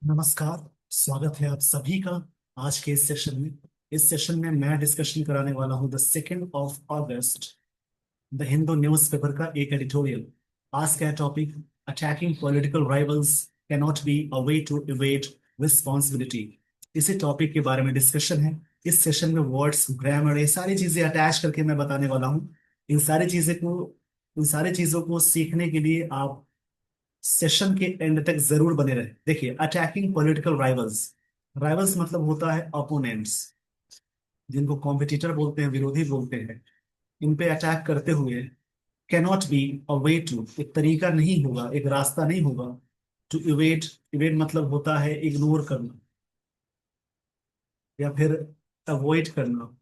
नमस्कार। स्वागत है आप सभी का आज के इस सेशन में मैं डिस्कशन कराने वाला हूं the 2 of August the Hindu newspaper का एक एडिटोरियल। आज का topic attacking political rivals cannot be a way to evade responsibility. इसी टॉपिक के बारे में डिस्कशन है। इस सेशन में वर्ड्स, ग्रामर, ये सारी चीजें अटैच करके मैं बताने वाला हूँ। इन सारी चीजें को इन सारी चीजों को सीखने के लिए आप सेशन के एंड तक जरूर बने रहे। देखिए, अटैकिंग पॉलिटिकल राइवल्स, राइवल्स मतलब होता है अपोनेंट्स, जिनको कॉम्पिटिटर बोलते हैं, विरोधी बोलते हैं। इन पे अटैक करते हुए cannot be a way to, एक तरीका नहीं होगा, एक रास्ता नहीं होगा। टू इवेट, इवेट मतलब होता है इग्नोर करना या फिर अवॉइड करना,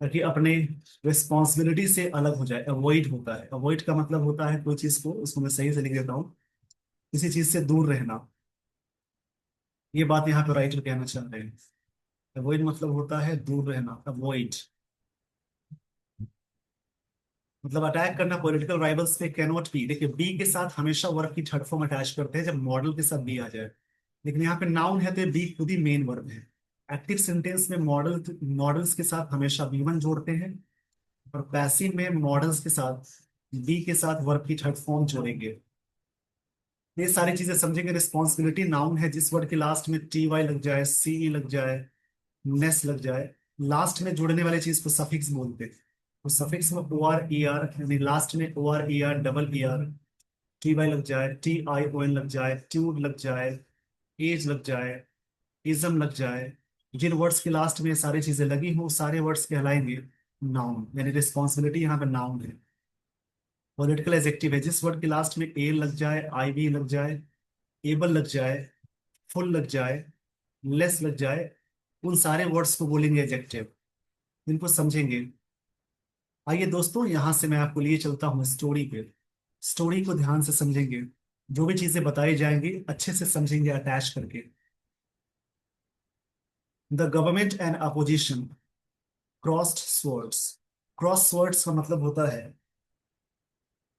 ताकि अपने रिस्पॉन्सिबिलिटी से अलग हो जाए। अवॉइड होता है, अवॉइड का मतलब होता है कोई चीज को, उसको मैं सही से लिख देता हूँ, किसी चीज से दूर रहना। ये बात यहाँ पे राइटर कहना चाह रहे हैं। अवॉइड मतलब होता है दूर रहना, अवॉइड मतलब अटैक करना पॉलिटिकल राइवल्स पे कैनॉट बी। देखिए, बी के साथ हमेशा वर्ब की थर्ड फॉर्म अटैच करते हैं जब मॉडल के साथ बी आ जाए, लेकिन यहाँ पे नाउन है तो बी खुद ही मेन वर्ब है। एक्टिव सेंटेंस में मॉडल्स के साथ हमेशा बी वन जोड़ते हैं, और पैसिव में मॉडल्स के साथ बी के साथ वर्ब की थर्ड फॉर्म जोड़ेंगे। ये सारी चीजें समझेंगे। रिस्पॉन्सिबिलिटी नाउन है जिस वर्ड के लास्ट में टी वाई लग जाए, सी ई लग जाए, नेस लग जाए, लास्ट में जुड़ने वाली चीज को सफिक्स बोलते हैं। तो सफिक्स में ओ आर ई आर, यानी लास्ट में O R E R double E R, T Y लग जाए, टी आई ओ एन लग जाए, ट्यूड लग जाए, एज लग जाए, इज्म लग जाए, जिन वर्ड्स के लास्ट में ये सारी चीजें लगी हो सारे वर्ड्स कहलाएंगे नाउन, यानी रिस्पॉन्सिबिलिटी यहाँ पे नाउन है। पॉलिटिकल एडजेक्टिव है जिस वर्ड के लास्ट में ए लग जाए, आई बी लग जाए, एबल लग जाए, फुल लग जाए, लेस लग जाए, उन सारे वर्ड्स को बोलेंगे एडजेक्टिव। इनको समझेंगे। आइए दोस्तों, यहां से मैं आपको लिए चलता हूँ स्टोरी पे। स्टोरी को ध्यान से समझेंगे, जो भी चीजें बताई जाएंगी अच्छे से समझेंगे अटैच करके। The government and opposition crossed swords. Cross swords का मतलब होता है,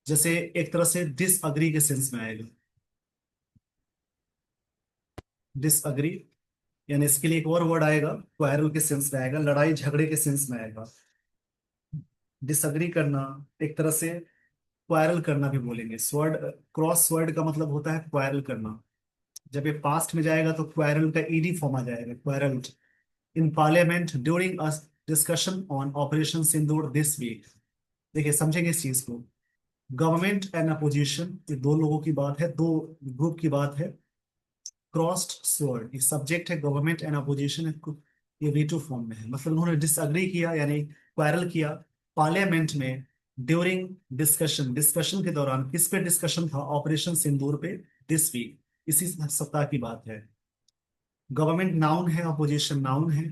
जैसे एक तरह से डिसअग्री के सेंस में आएगा। डिसअग्री, यानी इसके लिए एक और वर्ड आएगा, क्वारल के सेंस में आएगा, लड़ाई झगड़े के सेंस में आएगा। डिसअग्री करना एक तरह से क्वारल करना भी बोलेंगे। स्वर्ड, क्रॉस स्वर्ड का मतलब होता है क्वारल करना। जब ये पास्ट में जाएगा तो क्वारल का ईडी फॉर्म आ जाएगा, quarrel. In parliament during a discussion on operation Sindoor this week. देखिए, समझेंगे इस चीज को। गवर्नमेंट एंड अपोजिशन, ये दो लोगों की बात है, दो ग्रुप की बात है। क्रॉस्ड स्वॉर्ड, ये सब्जेक्ट है, गवर्नमेंट एंड अपोजिशन, ये वीटो फॉर्म में है, मतलब उन्होंने डिसअग्री किया यानी क्वारल किया पार्लियामेंट में। ड्यूरिंग डिस्कशन, डिस्कशन के दौरान किस पे डिस्कशन था? ऑपरेशन सिंदूर पे। दिस वीक, इसी सप्ताह की बात है। गवर्नमेंट नाउन है, अपोजिशन नाउन है।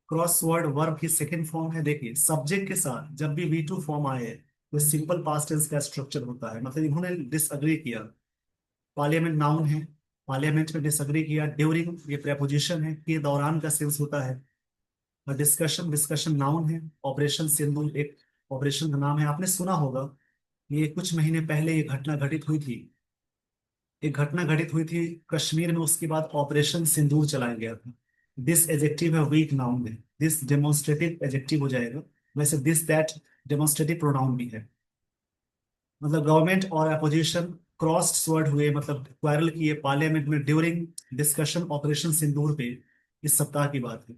क्रॉस वर्ड वर्ब की सेकंड फॉर्म है। देखिए, सब्जेक्ट के साथ जब भी वी टू फॉर्म आए तो सिंपल पास्ट टेंस का स्ट्रक्चर होता है, मतलब इन्होंने डिसअग्री किया। पार्लियामेंट नाउन है, पार्लियामेंट में डिसअग्री किया। ड्यूरिंग, ये प्रेपोजिशन है, के दौरान का सेंस होता है। डिस्कशन, डिस्कशन नाउन है। ऑपरेशन सिंदूर एक ऑपरेशन का नाम है, आपने सुना होगा। ये कुछ महीने पहले ये घटना घटित हुई थी। एक घटना घटित हुई थी कश्मीर में, उसके बाद ऑपरेशन सिंदूर चलाया गया था। दिस एजेक्टिव है, वीक नाउन है। दिस डेमोन्स्ट्रेटिव एजेक्टिव हो जाएगा। वैसे दिस दैट डेमोन्स्ट्रेटिव प्रोनाउन भी है। मतलब गवर्नमेंट और अपोजिशन क्रॉस्ड स्वर्ड हुए, मतलब क्वारल किए पार्लियामेंट में ड्यूरिंग डिस्कशन ऑपरेशन सिंदूर पे। इस सप्ताह की बात है।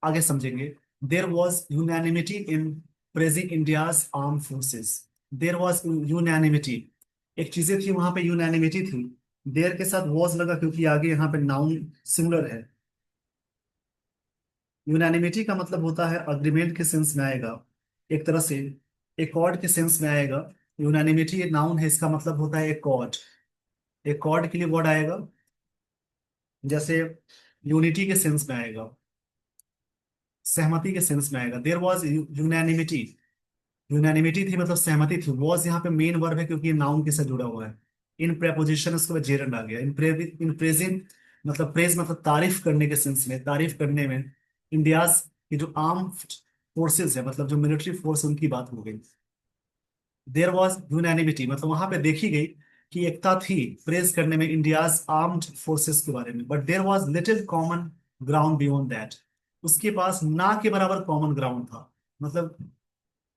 आगे समझेंगे। There was unanimity in praising India's arm forces. There was unanimity, एक चीजें थी वहां पे, यूनैनिमिटी थी। देयर के साथ वॉज लगा क्योंकि आगे यहाँ पे नाउन सिंगुलर है। यूनैनिमिटी का मतलब होता है अग्रीमेंट के सेंस में आएगा, एक तरह से एकॉर्ड के सेंस में आएगा। यूनैनिमिटी एक नाउन है, इसका मतलब होता है एकॉर्ड। एकॉर्ड के लिए वर्ड आएगा, जैसे यूनिटी के सेंस में आएगा, सहमति के सेंस में आएगा। देयर वॉज यूनैनिमिटी, यूनैनिमिटी थी मतलब सहमति थी। वॉज यहाँ पे मेन वर्ब है क्योंकि नाउन के साथ जुड़ा हुआ है। इन प्रेपोजिशन उसके बाद जेरंड आ गया। इन प्रेजेंट मतलब प्रेज मतलब तारीफ करने के सेंस में, तारीफ करने में। इंडियाज की जो आर्म फोर्सेस है, मतलब जो मिलिट्री फोर्स, उनकी बात हो गई। देयर वॉज यूनैनिमिटी मतलब वहां पे देखी गई की एकता थी प्रेज करने में इंडियाज आर्म्ड फोर्सेस के बारे में, but there was little common ground beyond that. उसके पास ना के बराबर कॉमन ग्राउंड था। मतलब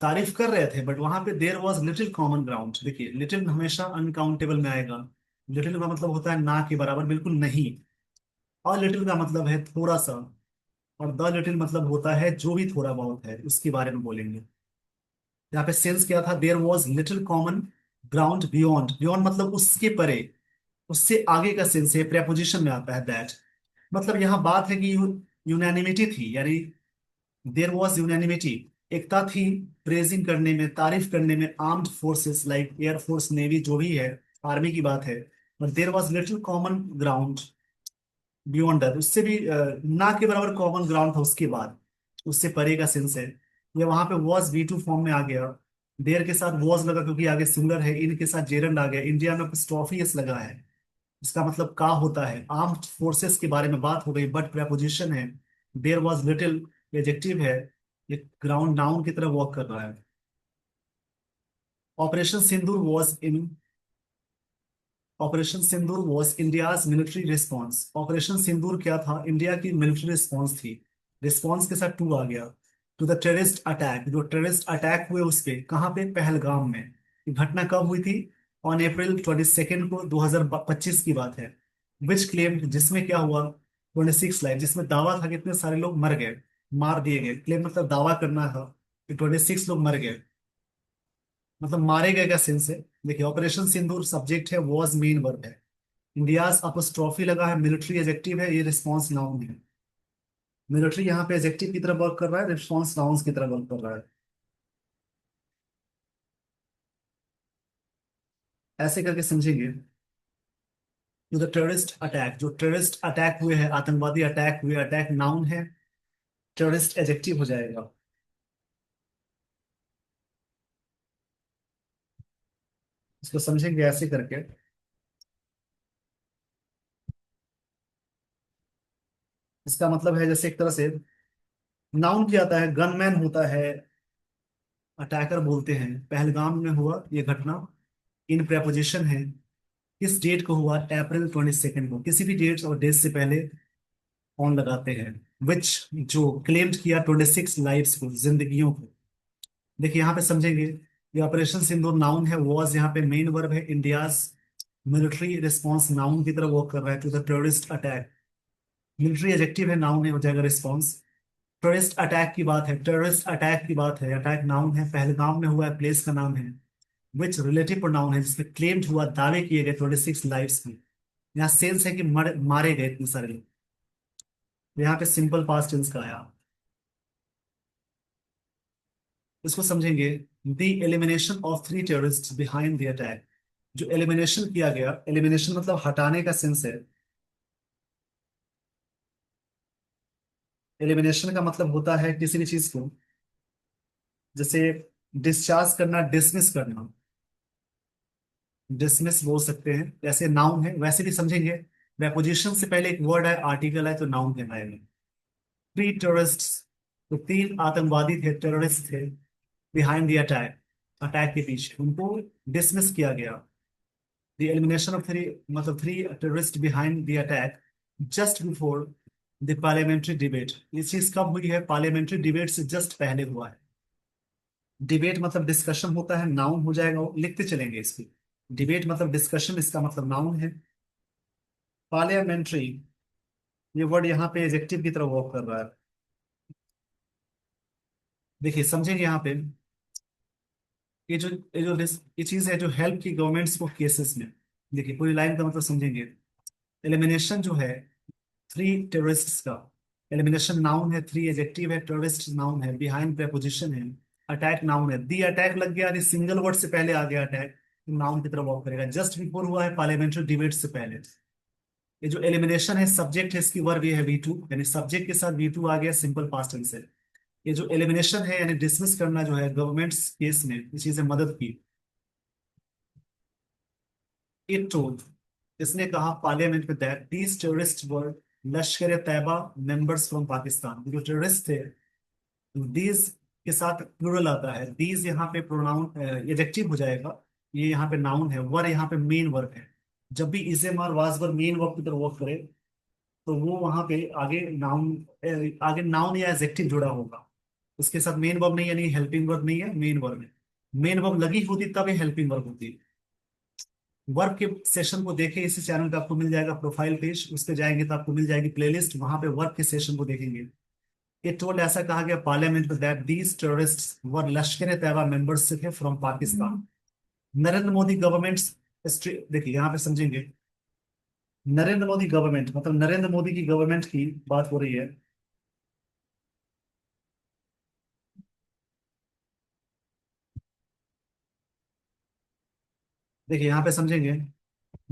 तारीफ कर रहे थे बट वहां पे there was little common ground. देखिए लिटिल हमेशा अनकाउंटेबल में आएगा। लिटिल का मतलब होता है ना के बराबर, बिल्कुल नहीं। और लिटिल का मतलब है थोड़ा सा। और द लिटिल मतलब होता है जो भी थोड़ा बहुत है उसके बारे में बोलेंगे। यहाँ पे सेंस क्या था, there was little common ground beyond. Beyond मतलब उसके परे, उससे आगे का सेंस है, प्रेपोजिशन में आता है दैट। मतलब यहाँ बात है कि यूनैनिमिटी थी, यानी देयर वॉज यूनैनिमिटी, एकता थी प्रेजिंग करने में, तारीफ करने में armed forces like air force navy जो भी है, आर्मी की बात है। But there was little common ground beyond that, उससे भी ना के बराबर कॉमन ग्राउंड था उसके बाद, उससे परे का सेंस है। ये वहां पे वॉज वी टू फॉर्म में आ गया। देयर के साथ वॉज लगा क्योंकि आगे सिंगुलर है, इन के साथ जेरंड आ गया, इंडिया में स्टॉफियस लगा है। इसका मतलब का होता है आर्म्ड फोर्सेस के बारे में बात हो गई, बट प्रेपोजिशन है। देयर वॉज लिटिल एडजेक्टिव है, ये ग्राउंड नाउन की तरह वॉक कर रहा है। Operation Sindoor was in operation Sindoor was India's military response. Operation Sindoor क्या था, इंडिया की मिलिट्री रिस्पॉन्स थी। रिस्पॉन्स के साथ टू आ गया। टू द टेररिस्ट अटैक, जो टेररिस्ट अटैक हुए उस पे, कहाँ पे, पहलगाम में। ये घटना कब हुई थी, ऑन अप्रैल 22 को 2025 की बात है। विच क्लेम, जिसमें क्या हुआ, 26 लाइफ, जिसमें दावा था कि इतने सारे लोग मर गए, मार दिए गए। क्लेम मतलब दावा करना था कि 26 लोग मर गए, मतलब मारे गए का सेंस है। देखिए ऑपरेशन सिंदूर सब्जेक्ट है, वॉज मेन वर्ब है। इंडियाज अपोस्ट्रोफी लगा है, मिलिट्री एडजेक्टिव है, ये रिस्पॉन्स नाउन है। मिलिट्री यहाँ पे एडजेक्टिव की तरह वर्क कर रहा है, रिस्पॉन्स नाउन्स की तरह वर्क कर रहा है। ऐसे करके समझेंगे। टू द टेररिस्ट अटैक, जो टेररिस्ट अटैक हुए हैं, आतंकवादी अटैक हुए, अटैक नाउन है, टेररिस्ट एडजेक्टिव हो जाएगा। इसको समझेंगे ऐसे करके। इसका मतलब है जैसे एक तरह से नाउन क्या आता है, गनमैन होता है, अटैकर बोलते हैं। पहलगाम में हुआ ये घटना, इन प्रेपोजिशन है। किस डेट को हुआ, अप्रैल 22 को। किसी भी डेट और डेट से पहले ऑन लगाते हैं। विच, जो क्लेम्ड किया 26 लाइव्स को, जिंदगियों को। देखिए यहाँ पे समझेंगे, ये ऑपरेशन सिंदूर नाउन है, वॉज यहाँ पे मेन वर्ब है, इंडियाज मिलिट्री रिस्पॉन्स नाउन की तरह वर्क कर रहा है। To the terrorist attack, military adjective है, नाउन है, हो जाएगा रिस्पॉन्स। टेररिस्ट अटैक की बात है, टेररिस्ट अटैक की बात है, अटैक नाउन है, पहलगाम में हुआ है, प्लेस का नाम है। विच रिलेटिव प्रोनाउन है, जिसमें क्लेम्ड हुआ, दावे किए गए 26 लाइव्स में। यहाँ सेंस है कि मारे गए इतने सारे लोग। यहाँ पे सिंपल पास्ट टेंस का आया। इसको समझेंगे। The elimination of 3 terrorist behind the attack, जो एलिमिनेशन किया गया, एलिमिनेशन मतलब हटाने का सेंस है। एलिमिनेशन का मतलब होता है किसी भी चीज को, जैसे डिस्चार्ज करना, डिसमिस करना, डिसमिस बोल सकते हैं, जैसे नाउन है वैसे भी समझेंगे। प्रेपोजिशन से पहले एक वर्ड है, आर्टिकल है, तो नाउन कहलाएगा। 3 टेररिस्ट, तो 3 आतंकवादी थे, टेररिस्ट थे, बिहाइंड द अटैक, अटैक के पीछे, उनको डिसमिस किया गया। द एलिमिनेशन ऑफ 3, मतलब 3 terrorist behind the attack just before the parliamentary debate. ये चीज कब हुई है, पार्लियामेंट्री डिबेट से जस्ट पहले हुआ है। डिबेट मतलब डिस्कशन होता है, नाउन हो जाएगा, लिखते चलेंगे इसको। डिबेट मतलब डिस्कशन, इसका मतलब नाउन है। पार्लियामेंट्री, ये वर्ड यहाँ पे एडजेक्टिव की तरह वर्क कर रहा है। देखिए समझेंगे यहाँ पे, ये चीज है जो हेल्प की गवर्नमेंट्स को केसेस में। देखिए पूरी लाइन का मतलब समझेंगे। एलिमिनेशन जो है 3 टेररिस्ट का, एलिमिनेशन नाउन है, 3 एडजेक्टिव है, टेररिस्ट नाउन है, बिहाइंड प्रेपोजिशन है, अटैक नाउन है। दी अटैक लग गया, सिंगल वर्ड से पहले आ गया अटैक, नाउन की तरह वर्क करेगा। जस्ट बिफोर हुआ है पार्लियामेंट्री डिबेट से पहले। ये जो एलिमिनेशन है सब्जेक्ट है, इसकी वर्ब ये है वी टू, यानी सब्जेक्ट के साथ वी टू आ गया, सिंपल पास्ट टेंस है। ये जो एलिमिनेशन है यानी डिसमिस करना जो है, गवर्नमेंट्स केस में इस चीज से मदद की। इट टोल्ड, इसने कहा पार्लियामेंट में, that these terrorist were Lashkar Taiba members from Pakistan. जो टेररिस्ट थे, दीज के साथ प्लूरल आता है, दीज यहाँ पे प्रोनाउन एडजेक्टिव हो जाएगा, ये यहाँ पे नाउन है, वर यहाँ पे मेन वर्ब है। जब भी इज एम और वाज वर मेन वर्ब की तरह वर्क करे, तो वो वहां पे आगे नाउन, आगे नाउन या एडजेक्टिव जुड़ा होगा। उसके साथ मेन वर्ब नहीं, यानी हेल्पिंग वर्ब नहीं है, मेन वर्ब है। मेन वर्ब लगी होती तब ये हेल्पिंग वर्ब होती। वर्क के सेशन को देखें, इसी चैनल पे आपको मिल जाएगा प्रोफाइल पेज, उस पे जाएंगे तो आपको मिल जाएगी प्लेलिस्ट, वहां पे वर्क के सेशन को देखेंगे। ये टोल्ड, ऐसा कहा गया पार्लियामेंट में that these terrorists were Lashkar A Taiba members थे फ्रॉम पाकिस्तान। नरेंद्र मोदी गवर्नमेंट, देखिए यहाँ पे समझेंगे, नरेंद्र मोदी गवर्नमेंट मतलब नरेंद्र मोदी की गवर्नमेंट की बात हो रही है। देखिए यहाँ पे समझेंगे,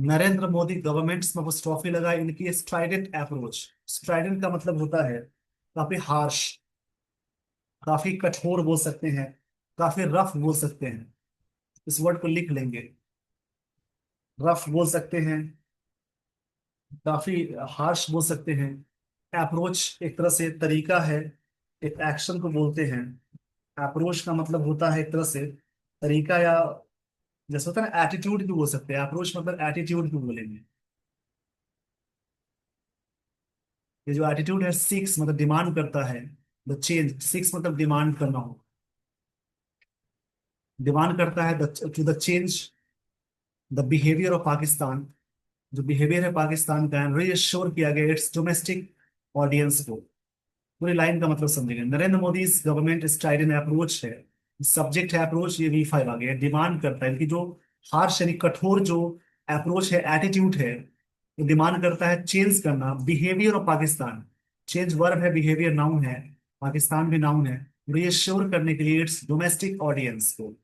नरेंद्र मोदी गवर्नमेंट्स में वो ट्रॉफी लगा इनकी स्ट्राइडेंट अप्रोच। स्ट्राइडेंट का मतलब होता है काफी हार्श, काफी कठोर बोल सकते हैं, काफी रफ बोल सकते हैं। इस वर्ड को लिख लेंगे, रफ बोल सकते हैं, काफी हार्श बोल सकते हैं। अप्रोच एक तरह से तरीका है, एक एक्शन को बोलते हैं। अप्रोच का मतलब होता है एक तरह से तरीका, या जैसे होता है ना एटीट्यूड भी बोल सकते हैं। अप्रोच मतलब एटीट्यूड भी बोलेंगे। ये जो एटीट्यूड है, सिक्स मतलब डिमांड करता है, द चेंज, सिक्स मतलब डिमांड करना हो, डिमांड करता है to the change the behaviour of Pakistan. जो बिहेवियर है पाकिस्तान का, रीअश्योर किया गया इट्स डोमेस्टिक ऑडियंस को। पूरी लाइन का मतलब समझेंगे, Narendra Modi government style and approach है, सब्जेक्ट है अप्रोच, ये V5 आ गया, डिमांड करता है, इनकी जो हार्श यानी कठोर जो अप्रोच है, एटीट्यूड है, ये डिमांड करता है चेंज करना behaviour of Pakistan. Change verb है, बिहेवियर नाउन है, पाकिस्तान भी नाउन है। रीअश्योर करने के लिए इट्स डोमेस्टिक ऑडियंस को,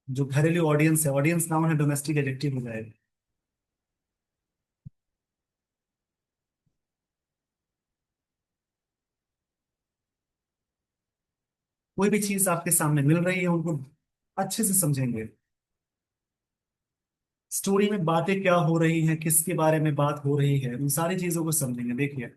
जो घरेलू ऑडियंस है, ऑडियंस नाउन है, डोमेस्टिक एडजेक्टिव हो जाएगा। कोई भी चीज आपके सामने मिल रही है उनको अच्छे से समझेंगे। स्टोरी में बातें क्या हो रही हैं, किसके बारे में बात हो रही है, उन सारी चीजों को समझेंगे। देखिए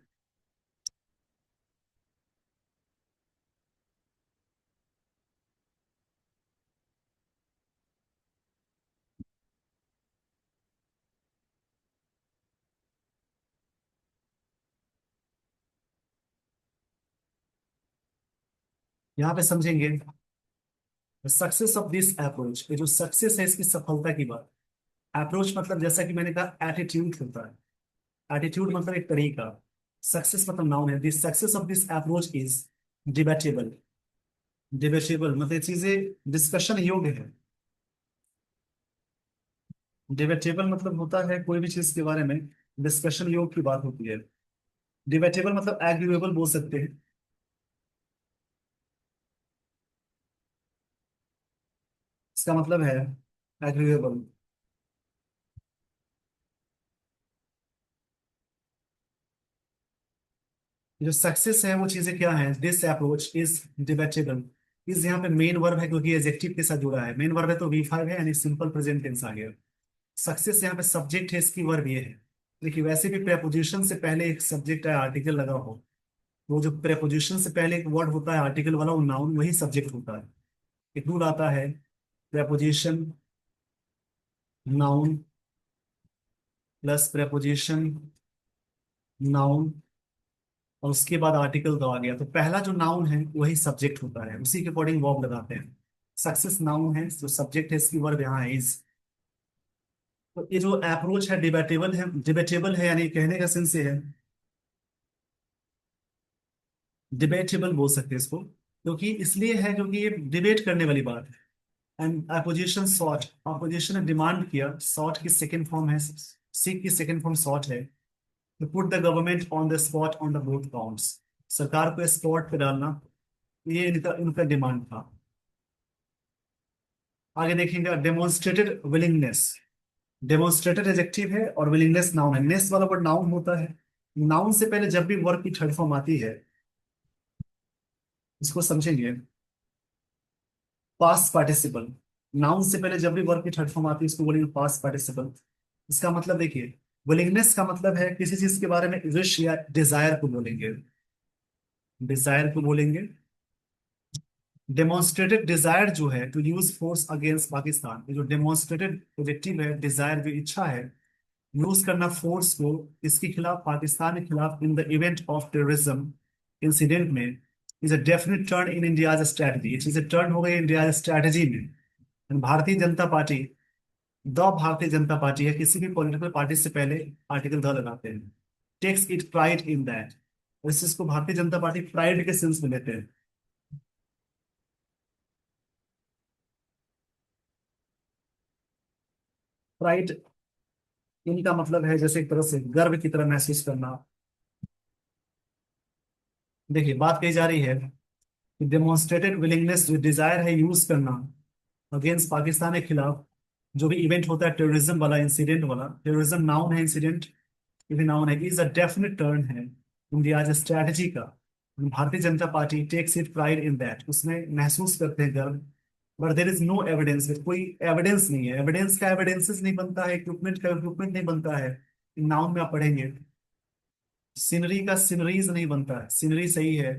यहाँ पे समझेंगे, सक्सेस ऑफ दिस अप्रोच, ये जो सक्सेस है इसकी सफलता की बात। अप्रोच मतलब जैसा कि मैंने कहा एटीट्यूड होता है, एटीट्यूड मतलब एक तरीका। सक्सेस मतलब नाउन है, this success of this approach is debatable. Debatable मतलब ये चीजें डिस्कशन योग्य है। डिबेटेबल मतलब होता है कोई भी चीज के बारे में डिस्कशन योग्य की बात होती है। डिबेटेबल मतलब एग्रीवेबल बोल सकते हैं। इसका मतलब है एग्रीवेबल। जो सक्सेस है वो चीजें क्या है, दिस अप्रोच इज डिबेटेबल। इस यहाँ पे मेन वर्ब है क्योंकि एडजेक्टिव के साथ जुड़ा है, मेन वर्ब है तो V5 है, यानी सिंपल प्रेजेंट टेंस आ गया। सक्सेस यहाँ पे सब्जेक्ट है, इसकी वर्ब ये है। देखिए वैसे भी प्रेपोजिशन से पहले एक सब्जेक्ट है, आर्टिकल लगा हो, वो जो प्रेपोजिशन से पहले एक वर्ड होता है आर्टिकल वाला, वो नाउन वही सब्जेक्ट होता है। एक रूल आता है, preposition noun plus preposition noun, और उसके बाद आर्टिकल तो आ गया, तो पहला जो नाउन है वही सब्जेक्ट होता है, उसी के अकॉर्डिंग वर्ब लगाते हैं। सक्सेस नाउन है, जो सब्जेक्ट है इसकी वर्ब यहाँ है इज। तो ये जो अप्रोच है डिबेटेबल है, डिबेटेबल है यानी कहने का सेंस ये है, डिबेटेबल बोल सकते हैं इसको, क्योंकि इसलिए है क्योंकि ये डिबेट करने वाली बात है। एंड अपोजिशन सॉट, अपोजिशन ने डिमांड किया, सॉट की सेकंड फॉर्म है, सीक की सेकंड फॉर्म सॉट है, to put the government on the spot on the both counts, सरकार को स्पॉट पे डालना, ये इनका इनका डिमांड था। आगे देखेंगे, डेमोन्स्ट्रेटेड विलिंगनेस। डेमोन्स्ट्रेटेड एडजेक्टिव है और विलिंगनेस नाउन है। नेस वाला वर्ड नाउन होता है, नाउन से पहले जब भी वर्ब की थर्ड फॉर्म आती है, इसको समझेंगे, पास्ट पार्टिसिपल। नाउन से पहले जब भी वर्ब की थर्ड फॉर्म आती है इसको बोलेंगे पास्ट पार्टिसिपल। इसका मतलब देखिए, विलिंगनेस का मतलब है किसी चीज के बारे में विश या डिजायर को बोलेंगे, डिजायर को बोलेंगे। डेमोन्स्ट्रेटेड डिजायर जो है to use force against Pakistan, ये जो डेमोन्स्ट्रेटेड एडजेक्टिव है, डिजायर जो इच्छा है यूज करना फोर्स को इसके खिलाफ, पाकिस्तान के खिलाफ, in the event of terrorism incident में, is a definite turn in India's strategy. ये चीजें टर्न हो गई इंडिया स्ट्रैटेजी में। भारतीय जनता पार्टी, द भारतीय जनता पार्टी है, किसी भी पॉलिटिकल पार्टी से पहले आर्टिकल द लगाते हैं, takes it pride in that. इस चीज को भारतीय जनता पार्टी प्राइड के सेंस में लेते हैं। प्राइड इनका मतलब है जैसे एक तरह से गर्व की तरह महसूस करना। देखिए बात कही जा रही है कि डेमोन्स्ट्रेटेड विलिंगनेस, जो डिजायर है यूज करना अगेंस्ट पाकिस्तान के खिलाफ, जो भी इवेंट होता है टेररिज्म वाला, इंसिडेंट वाला, टेररिज्म नाउन है, इंसिडेंट ये भी नाउन है, इज अ डेफिनेट टर्न है इंडिया स्ट्रैटेजी का। Bharatiya Janata Party takes it pride in that, उसमें महसूस करते हैं गर्व। But there is no evidence, कोई एविडेंस नहीं है, एविडेंस का एविडेंसेस नहीं बनता है, इक्विपमेंट का इक्विपमेंट नहीं बनता है। नाउन में आप पढ़ेंगे, सीनरी का सीनरीज नहीं बनता है, सीनरी सही है,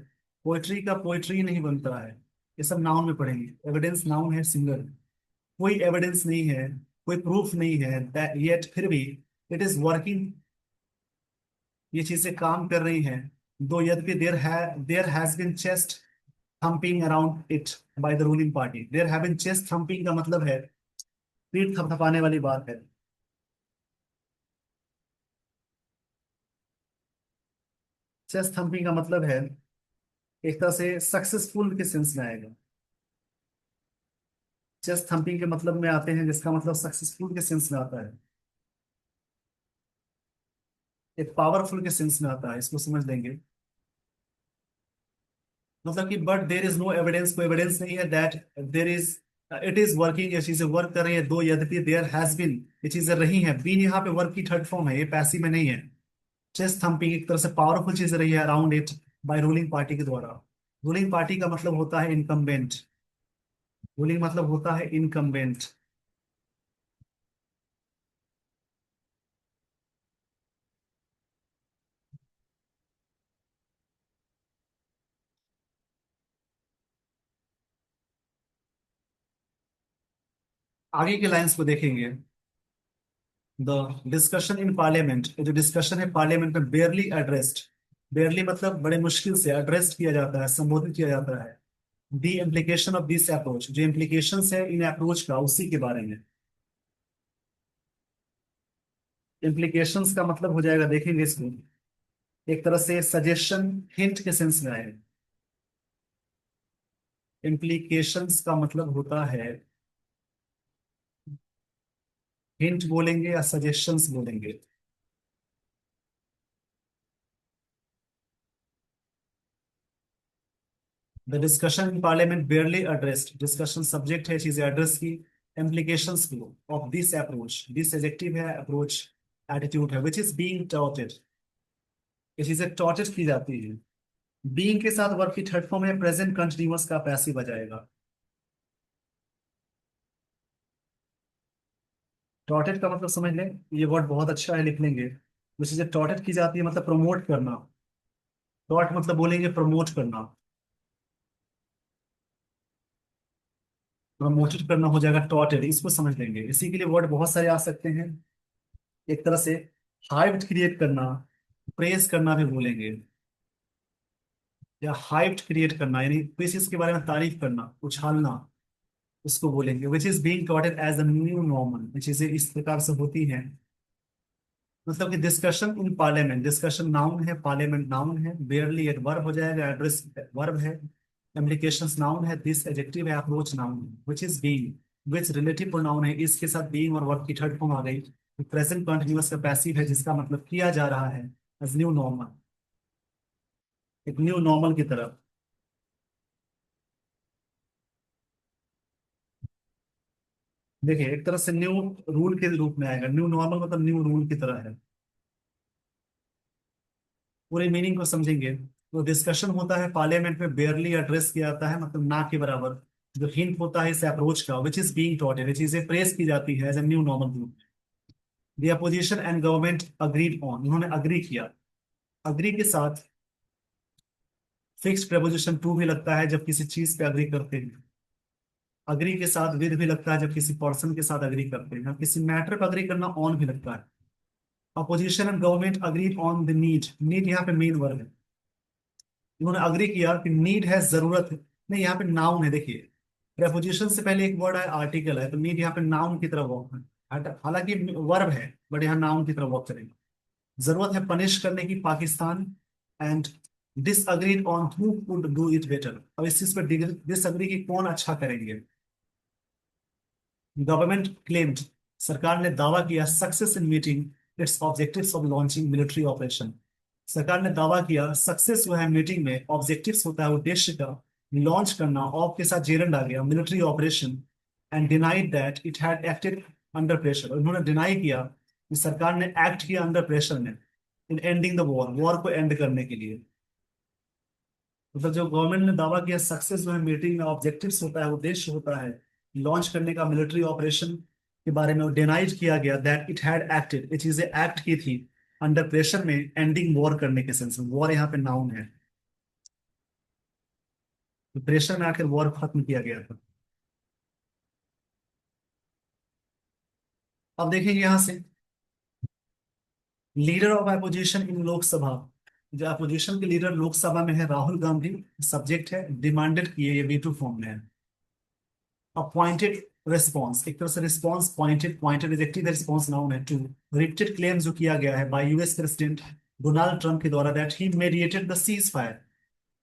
पोएट्री का पोएट्री नहीं बनता है, ये सब नाउन में पढ़ेंगे। एविडेंस नाउन है, सिंगल, कोई एविडेंस नहीं है, कोई प्रूफ नहीं है, येट फिर भी इट इज वर्किंग, ये चीजें काम कर रही हैं। दो यद्यपि there has been chest thumping around it by the ruling party. There have been chest thumping का मतलब है पीठ थपथपाने वाली बात है। चेस्ट थम्पिंग का मतलब है एक तरह से सक्सेसफुल के सेंस में आएगा। चेस्ट थम्पिंग के मतलब में आते हैं जिसका मतलब सक्सेसफुल के सेंस में आता है, एक पावरफुल के सेंस में आता है, इसको समझ लेंगे। मतलब कि but there is no evidence, कोई एविडेंस नहीं है that there is, it is working, ये चीजें वर्क कर रही है। दो यद्यपि देयर हैज बीन, ये चीजें रही हैं, बीन यहाँ पे वर्क की थर्ड फॉर्म है, ये पैसिव में नहीं है। चेस्ट थम्पिंग एक तरह से पावरफुल चीज रही है around it bye ruling party के द्वारा। रूलिंग पार्टी का मतलब होता है इनकम्बेंट, रूलिंग मतलब होता है इनकम्बेंट। आगे के लाइंस को देखेंगे, द डिस्कशन इन पार्लियामेंट, जो डिस्कशन है पार्लियामेंट में, बेयरली एड्रेस्ड, बेयरली मतलब बड़े मुश्किल से एड्रेस किया जाता है, संबोधित किया जाता है। दी इम्प्लीकेशन ऑफ दिस अप्रोच, जो इम्प्लीकेशंस है इन अप्रोच का, उसी के बारे में। इम्प्लीकेशंस का मतलब हो जाएगा, देखेंगे इसको, एक तरह से सजेशन, हिंट के सेंस में आए। इम्प्लीकेशंस का मतलब होता है, हिंट बोलेंगे या सजेशंस बोलेंगे। The discussion in parliament बेयरली addressed, discussion subject है, चीजें एड्रेस की। इम्प्लीकेशंस को of this approach, this adjective है, अप्रोच एटीट्यूड है, विच इज बीइंग टॉटेड, ये चीजें टॉटेड की जाती है। बीइंग के साथ वर्ब की थर्ड फॉर्म है, प्रेजेंट कंटिन्यूअस का पैसिव आ जाएगा। टॉटेड का मतलब समझ लें, ये वर्ड बहुत अच्छा है, लिख लेंगे। जो चीजें टॉटेड की जाती है मतलब प्रमोट करना, टॉट मतलब बोलेंगे प्रमोट करना, प्रमोटेड करना हो जाएगा टॉटेड, इसको समझ लेंगे। इसी के लिए वर्ड बहुत सारे आ सकते हैं, एक तरह से हाइप्ड क्रिएट करना, प्रेस करना भी बोलेंगे, या हाइप्ड क्रिएट करना यानी किसी चीज के बारे में तारीफ करना, उछालना, उसको बोलेंगे। Which is being touted as a new normal, चीजें इस प्रकार से होती हैं। मतलब कि discussion in parliament, discussion noun है, पार्लियामेंट नाउन है, बेयरली एक वर्ब हो जाएगा, एड्रेस वर्ब है, इम्प्लीकेशंस नाउन है, दिस एडजेक्टिव है, अप्रोच नाउन है, which is being, which relative pronoun है, इसके साथ बीइंग और वर्ब की थर्ड फॉर्म आ गई। प्रेजेंट कंटिन्यूअस का पैसिव है जिसका मतलब किया जा रहा है, एज न्यू नॉर्मल, एक न्यू नॉर्मल की तरफ। देखिए एक तरह से न्यू रूल के रूप में आएगा, न्यू नॉर्मल मतलब न्यू रूल की तरह है। पूरे मीनिंग को समझेंगे तो डिस्कशन होता है पार्लियामेंट में, बेयरली एड्रेस किया जाता है, मतलब ना के बराबर। जो हिंट होता है इस अप्रोच का, विच इज बीइंग टॉट, ये चीजें प्रेस की जाती है as a new normal group. The opposition and government agreed on, उन्होंने अग्री किया, अग्री के साथ फिक्स्ड प्रेपोजिशन टू भी लगता है जब किसी चीज पे अग्री करते हैं। अग्री के साथ विद भी लगता है जब किसी पर्सन के साथ अग्री करते हैं। किसी मैटर पर अग्री करना ऑन भी लगता है। Opposition and government agreed on the need. Need यहाँ पे मेन वर्ड है। उन्होंने अग्री किया कि नीड है, जरूरत है। नहीं, यहाँ पे नाउन है, देखिए। प्रेपोजिशन से पहले एक वर्ड है, आर्टिकल है, तो नीड यहाँ पे नाउन की तरह वर्क है। हालांकि वर्ब है, बट यहाँ नाउन की तरह वर्क करेगा। जरूरत है पनिश करने की Pakistan. And disagreed on who could do it better. अब इस चीज पर डिसअग्री की कौन अच्छा करेंगे। Government claimed. सरकार ने दावा किया success in meeting it's objectives of launching military operation. सरकार ने दावा किया सक्सेस हुआ है मीटिंग में, ऑब्जेक्टिव्स होता है उद्देश्य का, लॉन्च करना, ऑफ के साथ जेरंड आ गया, military operation. And denied that it had acted under pressure. उन्होंने डिनाई किया कि सरकार ने एक्ट किया अंडर प्रेशर में, इन एंडिंग द वॉर, वॉर को एंड करने के लिए। मतलब जो गवर्नमेंट ने दावा किया सक्सेस जो है मीटिंग में, ऑब्जेक्टिव्स होता है उद्देश्य होता है लॉन्च करने का मिलिट्री ऑपरेशन के बारे में, डिनाइज किया गया दैट इट हैड एक्टेड, ये चीजें एक्ट की थी अंडर प्रेशर में, एंडिंग वॉर करने के सेंस में। वॉर यहाँ पे नाउन है, तो प्रेशर में आकर वॉर खत्म किया गया था। अब देखेंगे यहाँ से leader of opposition in Lok Sabha. जो अपोजिशन के लीडर लोकसभा में है राहुल गांधी। सब्जेक्ट है डिमांडेड किए, ये वीटू फॉर्म में है। अपॉइंटेड रिस्पॉन्स, एक तरह से response pointed, pointed adjective, response noun है। टू रिपीटेड क्लेम जो किया गया है bye US president Donald Trump के द्वारा that he mediated the cease fire.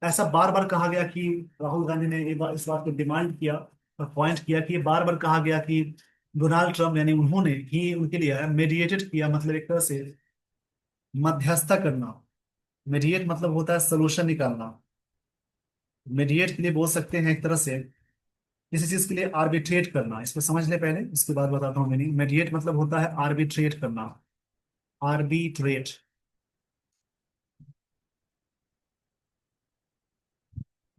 ऐसा बार बार कहा गया कि राहुल गांधी ने इस बात को डिमांड किया और पॉइंट किया कि बार बार कहा गया कि डोनाल्ड ट्रंप यानी उन्होंने ही उनके लिए मेडिएटेड किया, मतलब एक तरह से मध्यस्थता करना। मेडिएट मतलब होता है सोल्यूशन निकालना। मेडिएट के लिए बोल सकते हैं एक तरह से किसी चीज के लिए आर्बिट्रेट करना। इसको समझ ले पहले, उसके बाद बताता हूँ मीनिंग। मेडिएट मतलब होता है आर्बिट्रेट करना। आर्बिट्रेट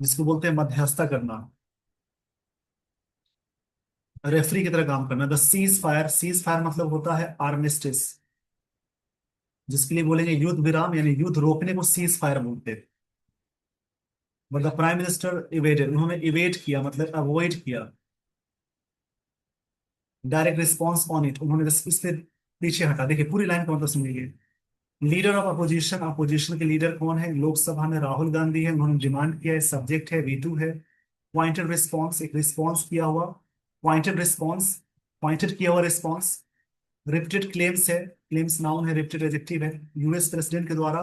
जिसको बोलते हैं मध्यस्थता करना, रेफरी की तरह काम करना। The cease fire, cease fire मतलब होता है आर्मिस्टिस, जिसके लिए बोलेंगे युद्ध विराम, यानी युद्ध रोकने को सीज फायर बोलते हैं। But the prime minister evaded, उन्होंने इवेट किया मतलब अवॉइड किया। डायरेक्ट रिस्पॉन्स ऑन इट, उन्होंने इससे पीछे हटा। देखिए पूरी लाइन का मतलब सुनिए। लीडर ऑफ अपोजिशन, अपोजिशन के लीडर कौन है लोकसभा में, राहुल गांधी है। उन्होंने डिमांड किया है, सब्जेक्ट है वीटू है। पॉइंटेड रिस्पॉन्स, एक रिस्पॉन्स किया हुआ, पॉइंटेड रिस्पॉन्स, पॉइंटेड किया हुआ रिस्पॉन्स। रिपीटेड क्लेम्स है, क्लेम्स नाउन है, रिपीटेड एडजेक्टिव है। यूएस प्रेसिडेंट के द्वारा,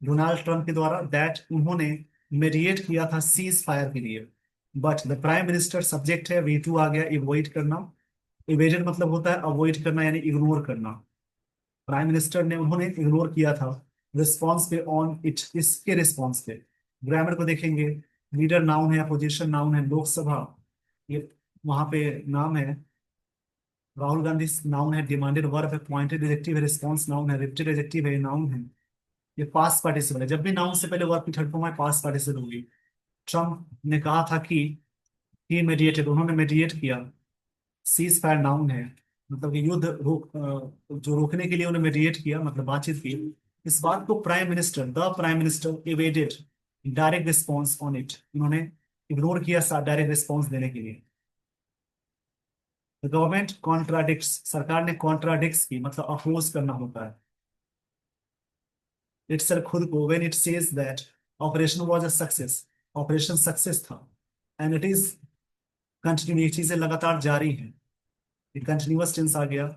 डोनाल्ड ट्रंप के द्वारा, दैट उन्होंने मेडिएट किया था सीज फायर के लिए। But the prime minister subject है, वीटू आ गया, इवॉइड करना। इवेडेड मतलब होता है अवॉइड करना यानी इग्नोर करना। प्राइम मिनिस्टर ने, उन्होंने इग्नोर किया था रिस्पॉन्स पे, ऑन इट, इसके रिस्पॉन्स पे। ग्रामर को देखेंगे। लीडर नाउन है, अपोजिशन नाउन है, लोकसभा ये वहां पे नाम है। राहुल गांधी नाउन है, डिमांडेड वर्ब है, पॉइंटेड एडजेक्टिव है, रिस्पॉन्स नाउन है, रिपीटेड एडजेक्टिव है, नाउन है। ये पास्ट पार्टिसिपल है, जब भी नाउन से पहले वर्ब की थर्ड फॉर्म है पास्ट पार्टिसिपल होगी। ट्रम्प ने कहा था कि ही मेडिएटेड, उन्होंने मेडिएट किया। सीज फायर नाउन है, मतलब कि युद्ध जो रोकने के लिए उन्होंने मेडिएट किया, मतलब बातचीत की। इस बात को prime minister, the prime minister evaded direct response on it, उन्होंने इग्नोर किया डायरेक्ट रिस्पॉन्स देने के लिए। गवर्नमेंट कॉन्ट्राडिक्ट्स, सरकार ने कॉन्ट्राडिक्स की, मतलब अपोज करना होता है इट्सर खुद को, when it says that operation was a success, operation success था। एंड इट इज कंटिन्यू, ये चीजें लगातार जारी हैं, ये कंटिन्यूअस टेंस आ गया।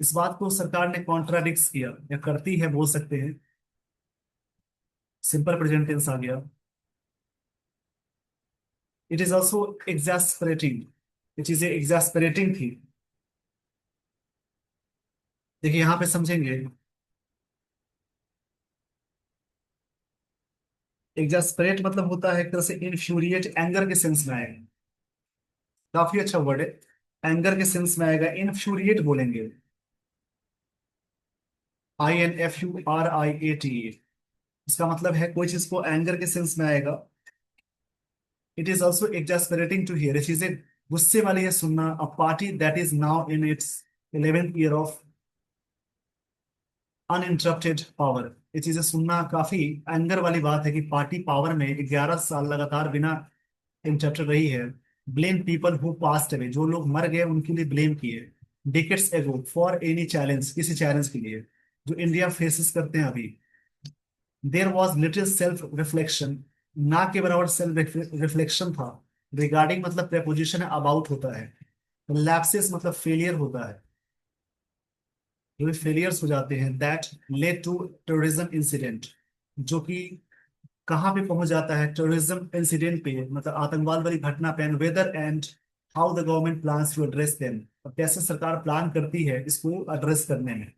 इस बात को सरकार ने कॉन्ट्राडिक्स किया या करती है बोल सकते हैं, सिंपल प्रेजेंट टेंस आ गया। इट इज ऑल्सो एग्जास्परेटिंग, ये चीजें एग्जास्परेटिंग थी। देखिए यहाँ पे समझेंगे, एग्जास्परेट मतलब होता है एक तरह से इनफ्यूरिएट, एंगर के सेंस में आएगा। काफी अच्छा वर्ड है, एंगर के सेंस में आएगा, इनफ्यूरिएट बोलेंगे। INFURIATE, इसका मतलब है कोई चीज को एंगर के सेंस में आएगा। It is also exasperating to hear, चीजें गुस्से वाली है सुनना। A party that is now in its 11th year of uninterrupted power. ये चीजें सुनना काफी एंगर वाली बात है कि पार्टी पावर में 11 साल लगातार बिना इंटरप्टेड रही है। Blame people who passed away, जो लोग मर गए उनके लिए ब्लेम किए। Decades ago for any challenge, किसी चैलेंज के लिए जो इंडिया फेसेस करते हैं अभी। There was little self reflection, ना के बराबर सेल्फ रिफ्लेक्शन था। रिगार्डिंग मतलब प्रेपोजिशन है, अबाउट होता है। लैप्सेस मतलब फेलियर होता है, जो भी फेलियर्स हो जाते हैं। That led to terrorism incident, जो कि कहाँ पे पहुंच जाता है, टेररिज्म इंसिडेंट पे, मतलब आतंकवाद वाली घटना पे। And whether and how the government plans to address them, और कैसे सरकार प्लान करती है इसको एड्रेस करने में।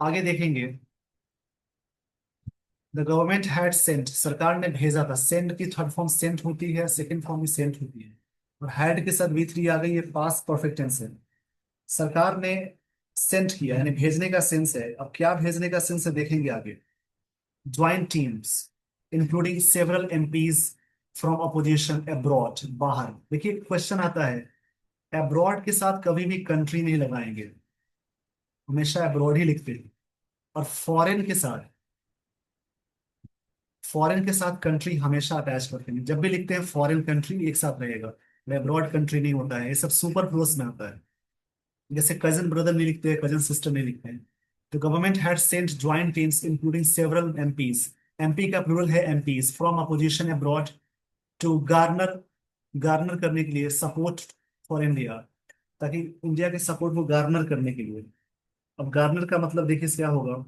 आगे देखेंगे। द गवर्नमेंट हैड सेंट, सरकार ने भेजा था। सेंड की थर्ड फॉर्म सेंट होती है, सेकंड फॉर्म भी सेंट होती है। और हैड के साथ V3 आ गई, ये पास्ट परफेक्ट टेंस है। सरकार ने सेंट किया यानी भेजने का सेंस है। अब क्या भेजने का सेंस है देखेंगे आगे। Joint teams including several MPs from opposition abroad, बाहर। देखिए क्वेश्चन आता है, अब्रॉड के साथ कभी भी कंट्री नहीं लगाएंगे, हमेशा अब्रॉड ही लिखते हैं। और फॉरेन के साथ कंट्री हमेशा अटैच करते हैं। जब भी लिखते हैं फॉरेन कंट्री एक साथ रहेगा, अब्रॉड कंट्री नहीं होता है। ये सब सुपर फ्लोस में आता है। जैसे कजन ब्रदर नहीं लिखते हैं, कजन सिस्टर नहीं लिखते हैं। तो government had sent joint teams including several MPs, MP का प्लूरल है MPs, from opposition abroad to garner, garner करने के लिए सपोर्ट फॉर इंडिया, ताकि इंडिया के सपोर्ट को गार्नर करने के लिए। अब गार्नर का मतलब देखिए क्या होगा।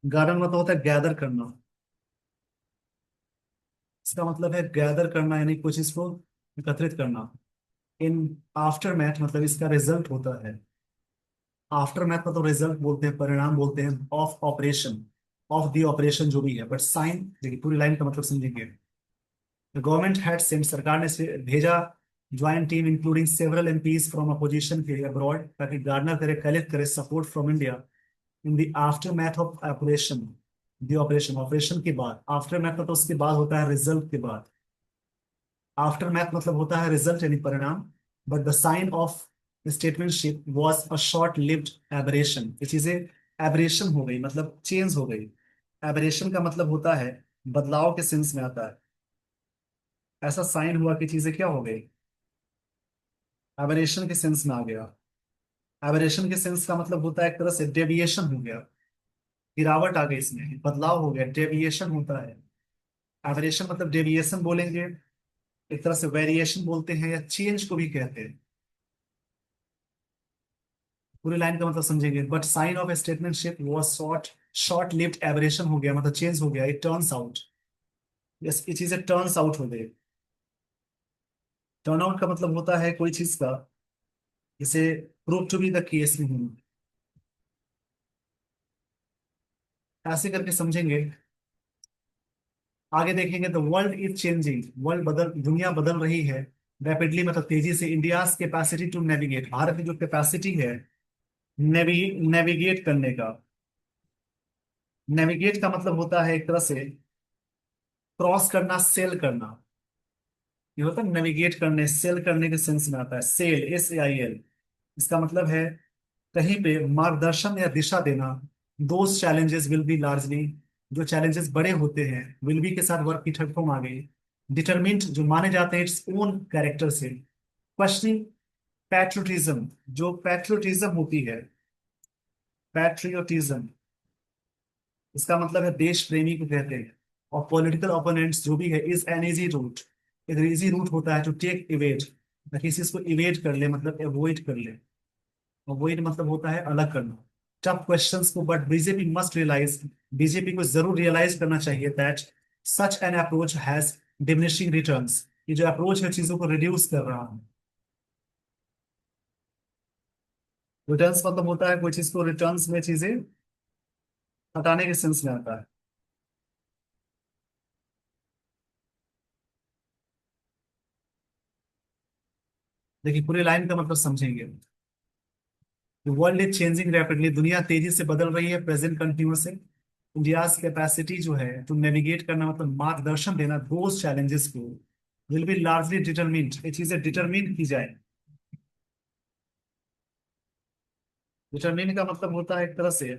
गार्नर मतलब होता है गैदर करना। इसका मतलब है गैदर करना यानी कुछ इसको एकत्रित करना। इन आफ्टर मैथ मतलब इसका रिजल्ट होता है। आफ्टर मैथ मतलब रिजल्ट बोलते हैं, परिणाम बोलते हैं of operation, of the operation जो भी है। बट साइन देखिए पूरी लाइन का मतलब समझेंगे। द गवर्नमेंट हैड सेंट, सरकार ने भेजा joint team including several MPs from opposition के अब्रॉड, ताकि गार्नर करे, कलेक्ट करे support from India in the after math of operation. The operation, operation के बाद। आफ्टर मैथ मतलब उसके बाद होता है, रिजल्ट के बाद। आफ्टर मैथ मतलब होता है रिजल्ट यानी परिणाम। But the sign of statementship was a short lived aberration, ये चीजें एबरेशन हो गई मतलब चेंज हो गई। एबरेशन का मतलब होता है बदलाव के सेंस में आता है। ऐसा साइन हुआ कि चीजें क्या हो गई, एबरेशन के सेंस में आ गया। एबरेशन के सेंस का मतलब होता है एक तरह से डेविएशन हो गया, गिरावट आ गई, इसमें बदलाव हो गया, डेविएशन होता है। एबरेशन मतलब डेविएशन बोलेंगे, एक तरह से वेरिएशन बोलते हैं, या चेंज को भी कहते हैं। पूरी लाइन का मतलब समझेंगे। But sign of statementship was short, short lived aberration हो गया, मतलब चेंज हो गया, इट टर्न्स आउट। यस, ये चीजें टर्न्स आउट हो गई। टर्न आउट का मतलब होता है कोई चीज का, जैसे prove to be the case नहीं, ऐसे करके समझेंगे। आगे देखेंगे। The world is changing, world बदल, दुनिया बदल रही है रैपिडली मतलब तेजी से। इंडियाज कैपेसिटी टू नेविगेट, भारत की जो कैपेसिटी है नेविगेट करने का। नेविगेट का मतलब होता है एक तरह से क्रॉस करना, सेल करना। ये होता है नेविगेट करने, सेल करने के सेंस में आता है। सेल, SAIL, इसका मतलब है कहीं पे मार्गदर्शन या दिशा देना। Those challenges will be largely, जो चैलेंजेस बड़े होते हैं, विल बी के साथ वर्ब की थर्ड फॉर्म आ गई। डिटरमिंट जो माने जाते हैं इट्स ओन कैरेक्टर से। क्वेश्चनिंग पैट्रियोटिज्म, जो पैट्रियोटिज्म होती है, पैट्रियोटिज्म इसका मतलब है देश प्रेमी को कहते हैं। और पॉलिटिकल ओपोनेंट्स जो भी है इज एन इजी रूट, एक इजी रूट होता है टू टेक इवेट, किसी इसको इवेट कर ले मतलब अवॉइड कर ले। अवॉइड मतलब होता है अलग करना टफ क्वेश्चंस को। But BJP must realise, BJP को जरूर रियलाइज करना चाहिए that such an approach has diminishing returns, ये जो अप्रोच है चीजों को रिड्यूस कर रहा है। रिटर्न्स मतलब होता है कोई चीज को रिटर्न्स में चीजें हटाने के सेंस में आता है। देखिए पूरी लाइन का मतलब समझेंगे। वर्ल्ड इज चेंजिंग रैपिडली, दुनिया तेजी से बदल रही है, प्रेजेंट कंटिन्यूस है। इंडियाज कैपेसिटी जो है टू नेविगेट करना मतलब मार्गदर्शन देना दोज चैलेंजेस को विल बी लार्जली डिटरमिन्ड, ये चीजें डिटरमिन की जाए। डिटरमिन का मतलब होता है एक तरह से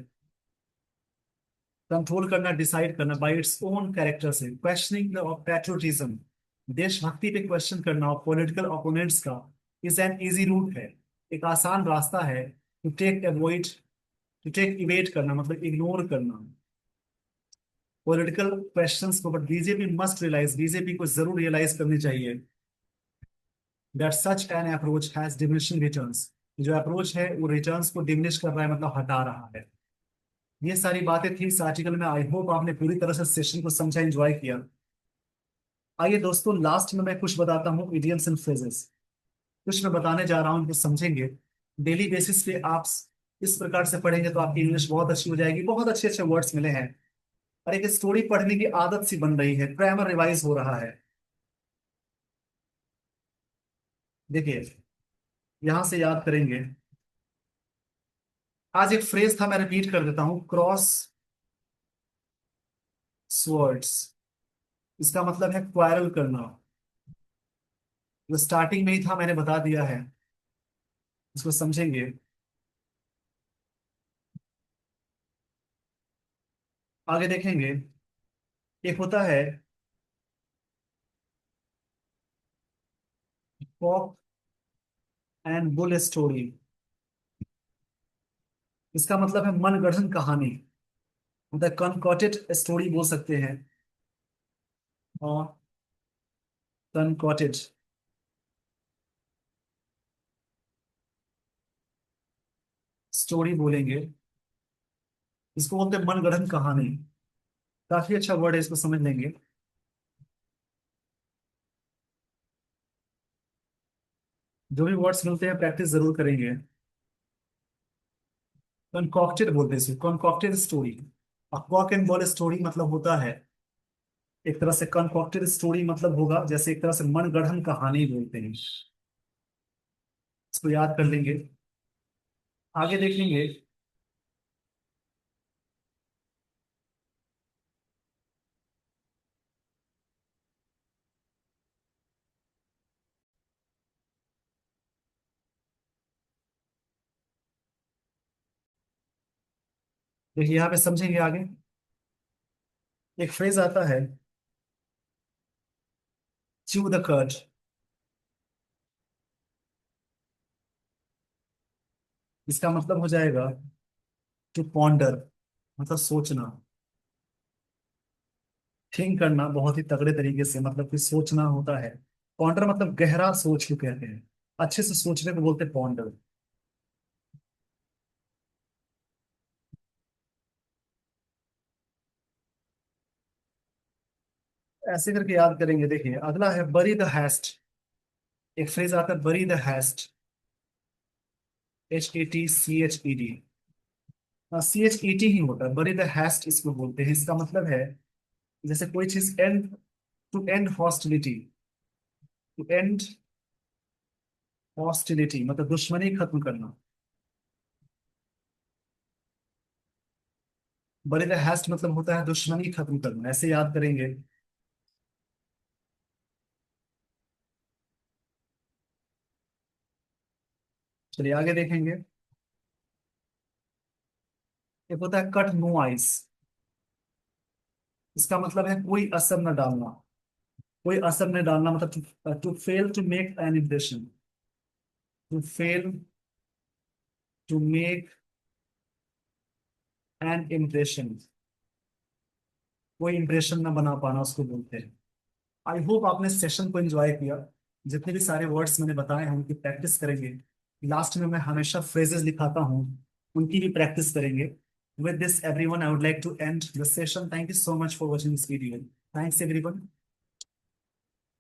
कंट्रोल करना, डिसाइड करना बाय इट्स ओन कैरेक्टर से। क्वेश्चनिंग द पैट्रियोटिज्म, देशभक्ति पे क्वेश्चन करना और पॉलिटिकल ओपोनेंट्स का इज एन इजी रूट है, एक आसान रास्ता है। To take avoid, to take evade करना मतलब इग्नोर करना पॉलिटिकल क्वेश्चंस को। But BJP must realise, BJP को जरूर रियलाइज करनी चाहिए that such an approach has diminishing returns, जो अप्रोच है वो रिटर्न्स को डिमिनिश कर रहा है मतलब हटा रहा है। ये सारी बातें थी इस आर्टिकल में। आई होप आपने पूरी तरह से सेशन को समझा, एंजॉय किया। आइए दोस्तों लास्ट में मैं कुछ बताता हूँ इडियम्स एंड फ्रेजेस। कुछ मैं बताने जा रहा हूँ, इनको समझेंगे। डेली बेसिस पे आप इस प्रकार से पढ़ेंगे तो आपकी इंग्लिश बहुत अच्छी हो जाएगी। बहुत अच्छे अच्छे वर्ड्स मिले हैं और एक स्टोरी पढ़ने की आदत सी बन रही है, ग्रामर रिवाइज हो रहा है। देखिए यहां से याद करेंगे। आज एक फ्रेज था, मैं रिपीट कर देता हूँ, क्रॉस स्वर्ड्स। इसका मतलब है क्वारल करना। जो स्टार्टिंग में ही था मैंने बता दिया है, इसको समझेंगे। आगे देखेंगे। एक होता है कॉक एंड बुल स्टोरी। इसका मतलब है मनगढ़ंत कहानी, मतलब कनकॉटेड स्टोरी बोल सकते हैं। और कनकॉटेड स्टोरी बोलेंगे, इसको बोलते हैं मनगढ़ंत कहानी। काफी अच्छा वर्ड है, इसको समझ लेंगे। जो भी वर्ड्स मिलते हैं प्रैक्टिस जरूर करेंगे। कनकॉक्टेड बोलते हैं इसे, concocted story. Cock and bull story मतलब होता है एक तरह से, कनकॉक्टेड स्टोरी मतलब होगा जैसे एक तरह से मनगढ़ंत कहानी बोलते हैं। इसको याद कर लेंगे। आगे देखेंगे। देखिए यहाँ पे समझेंगे आगे। एक फ्रेज आता है च्यू द कर्ड। इसका मतलब हो जाएगा टू पॉन्डर, मतलब सोचना। थिंक करना बहुत ही तगड़े तरीके से, मतलब कि सोचना होता है। पॉन्डर मतलब गहरा सोच को कहते हैं, अच्छे से सोचने को बोलते हैं पॉन्डर। ऐसे करके याद करेंगे। देखिए अगला है बरी द हैस्ट। एक फ्रेज आता है बरी द हैस्ट, HATCHED। CHET ही होता है, बरी द हैस्ट इसको बोलते हैं। इसका मतलब है जैसे कोई चीज end, to end hostility, to end hostility मतलब दुश्मनी खत्म करना। बरी द हैस्ट मतलब होता है दुश्मनी खत्म करना, ऐसे याद करेंगे। चलिए आगे देखेंगे। एक होता है कट नो आइस। इसका मतलब है कोई असर न डालना, कोई असर न डालना मतलब to fail to make an impression, to fail to make an impression, कोई इंप्रेशन ना बना पाना उसको बोलते हैं। आई होप आपने सेशन को एंजॉय किया। जितने भी सारे वर्ड्स मैंने बताए हैं उनकी प्रैक्टिस करेंगे। लास्ट में मैं हमेशा फ्रेजेस लिखाता हूँ, उनकी भी प्रैक्टिस करेंगे। With this, everyone, I would like to end the session. Thank you so much for watching this video. Thanks, everyone.